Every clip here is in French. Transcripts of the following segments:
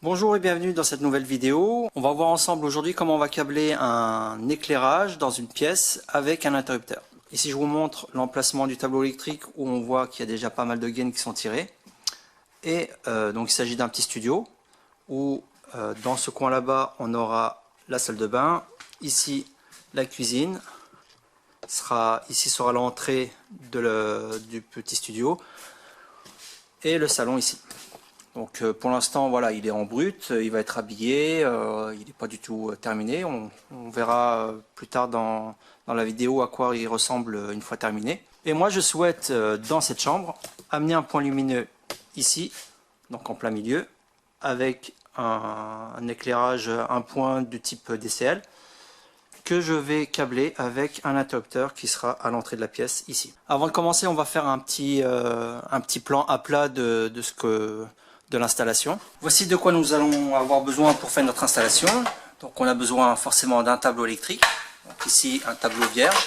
Bonjour et bienvenue dans cette nouvelle vidéo. On va voir ensemble aujourd'hui comment on va câbler un éclairage dans une pièce avec un interrupteur. Ici je vous montre l'emplacement du tableau électrique où on voit qu'il y a déjà pas mal de gaines qui sont tirées. Et donc il s'agit d'un petit studio où dans ce coin là-bas on aura la salle de bain, ici la cuisine, ici sera l'entrée du petit studio et le salon ici. Donc pour l'instant voilà, il est en brut, il va être habillé, il n'est pas du tout terminé, on verra plus tard dans la vidéo à quoi il ressemble une fois terminé. Et moi je souhaite dans cette chambre amener un point lumineux ici, donc en plein milieu, avec un éclairage, un point du type DCL, que je vais câbler avec un interrupteur qui sera à l'entrée de la pièce ici. Avant de commencer, on va faire un petit plan à plat de l'installation. Voici de quoi nous allons avoir besoin pour faire notre installation. Donc on a besoin forcément d'un tableau électrique. Donc ici un tableau vierge.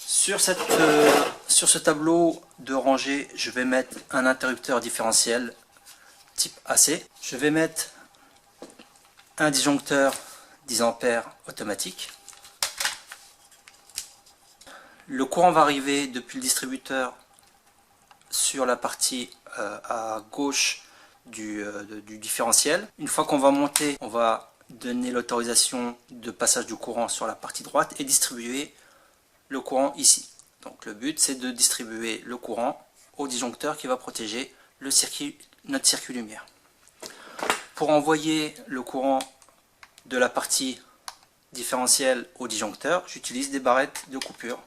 Sur ce tableau de rangée, je vais mettre un interrupteur différentiel type AC. Je vais mettre un disjoncteur 10 ampères automatique. Le courant va arriver depuis le distributeur sur la partie à gauche du différentiel. Une fois qu'on va monter, on va donner l'autorisation de passage du courant sur la partie droite et distribuer le courant ici. Donc le but c'est de distribuer le courant au disjoncteur qui va protéger notre circuit lumière. Pour envoyer le courant de la partie différentielle au disjoncteur, j'utilise des barrettes de coupure.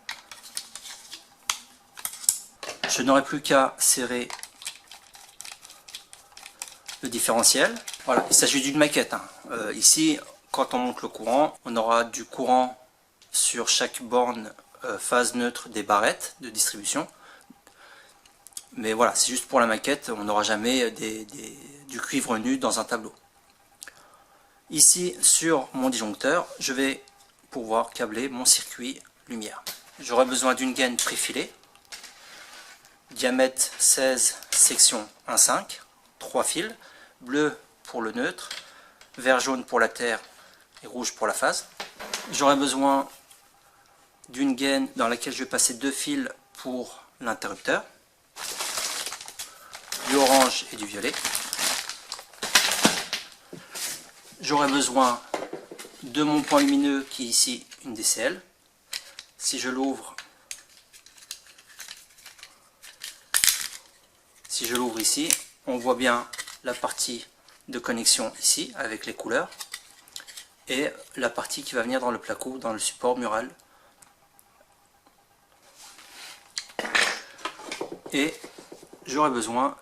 Je n'aurai plus qu'à serrer le différentiel. Voilà, il s'agit d'une maquette. Ici, quand on monte le courant, on aura du courant sur chaque borne phase neutre des barrettes de distribution. Mais voilà, c'est juste pour la maquette, on n'aura jamais du cuivre nu dans un tableau. Ici, sur mon disjoncteur, je vais pouvoir câbler mon circuit lumière. J'aurai besoin d'une gaine préfilée. Diamètre 16, section 1,5, 3 fils, bleu pour le neutre, vert jaune pour la terre et rouge pour la phase. J'aurai besoin d'une gaine dans laquelle je vais passer 2 fils pour l'interrupteur, du orange et du violet. J'aurai besoin de mon point lumineux qui est ici une DCL. Si je l'ouvre ici, on voit bien la partie de connexion ici avec les couleurs et la partie qui va venir dans le placo, dans le support mural. Et j'aurai besoin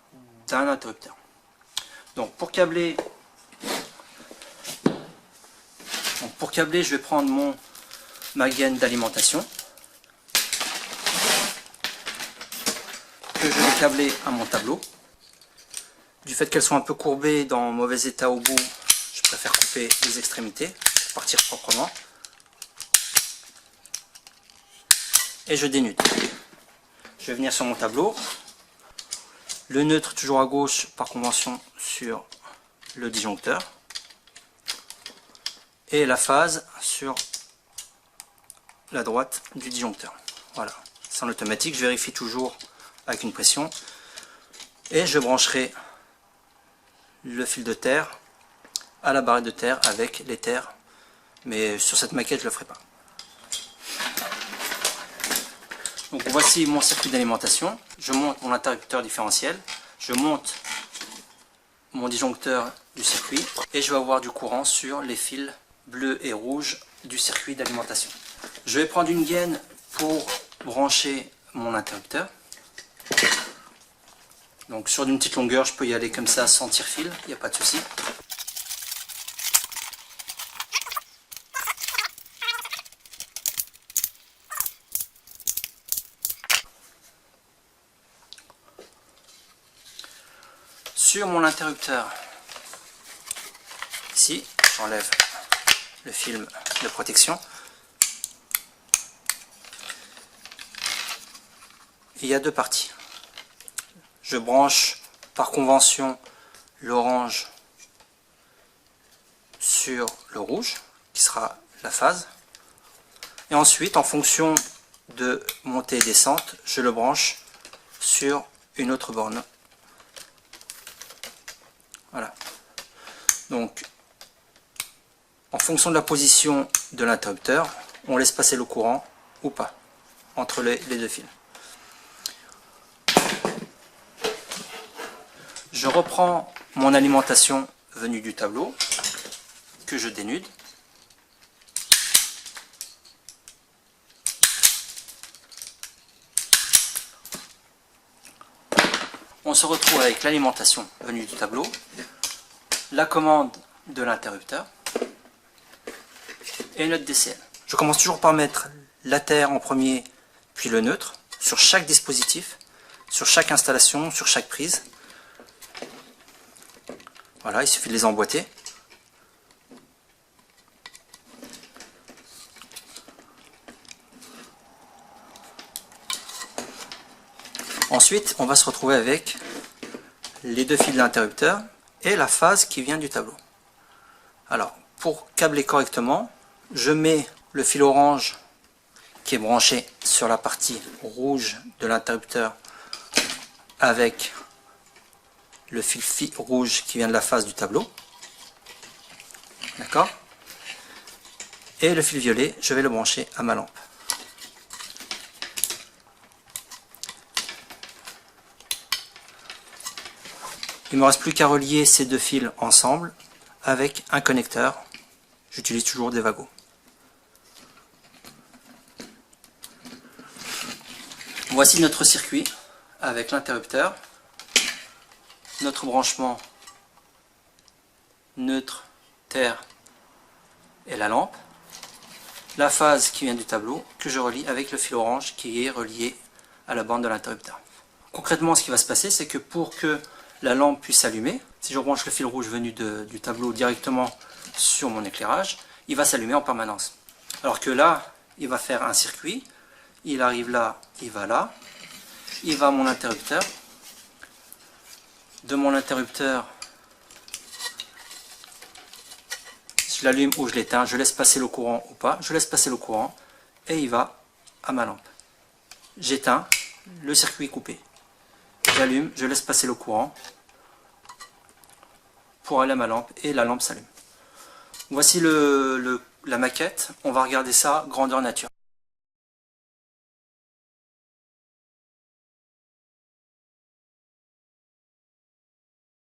d'un interrupteur. Donc pour câbler, je vais prendre ma gaine d'alimentation que je vais câbler à mon tableau. Du fait qu'elles sont un peu courbées, dans mauvais état au bout, je préfère couper les extrémités pour partir proprement. Et je dénude. Je vais venir sur mon tableau. Le neutre toujours à gauche par convention sur le disjoncteur. Et la phase sur la droite du disjoncteur. Voilà. C'est en automatique, je vérifie toujours avec une pression. Et je brancherai le fil de terre à la barrette de terre avec les terres, mais sur cette maquette je ne le ferai pas. Donc voici mon circuit d'alimentation. Je monte mon interrupteur différentiel, je monte mon disjoncteur du circuit et je vais avoir du courant sur les fils bleus et rouges du circuit d'alimentation. Je vais prendre une gaine pour brancher mon interrupteur. Donc sur une petite longueur, je peux y aller comme ça sans tire-fil, il n'y a pas de souci. Sur mon interrupteur, ici, j'enlève le film de protection. Il y a deux parties. Je branche par convention l'orange sur le rouge, qui sera la phase. Et ensuite, en fonction de montée et descente, je le branche sur une autre borne. Voilà. Donc, en fonction de la position de l'interrupteur, on laisse passer le courant ou pas entre les deux fils. Je reprends mon alimentation venue du tableau que je dénude. On se retrouve avec l'alimentation venue du tableau, la commande de l'interrupteur et notre DCL. Je commence toujours par mettre la terre en premier, puis le neutre, sur chaque dispositif, sur chaque installation, sur chaque prise. Voilà, il suffit de les emboîter. Ensuite, on va se retrouver avec les deux fils de l'interrupteur et la phase qui vient du tableau. Alors, pour câbler correctement, je mets le fil orange qui est branché sur la partie rouge de l'interrupteur avec le fil rouge qui vient de la phase du tableau. D'accord? Et le fil violet, je vais le brancher à ma lampe. Il ne me reste plus qu'à relier ces deux fils ensemble avec un connecteur. J'utilise toujours des Wago. Voici notre circuit avec l'interrupteur, notre branchement neutre, terre et la lampe, la phase qui vient du tableau que je relie avec le fil orange qui est relié à la borne de l'interrupteur. Concrètement, ce qui va se passer, c'est que pour que la lampe puisse s'allumer, si je branche le fil rouge venu du tableau directement sur mon éclairage, il va s'allumer en permanence. Alors que là, il va faire un circuit, il arrive là, il va là, il va à mon interrupteur, de mon interrupteur, je l'allume ou je l'éteins, je laisse passer le courant ou pas, je laisse passer le courant et il va à ma lampe. J'éteins, le circuit est coupé. J'allume, je laisse passer le courant pour aller à ma lampe et la lampe s'allume. Voici la maquette, on va regarder ça grandeur nature.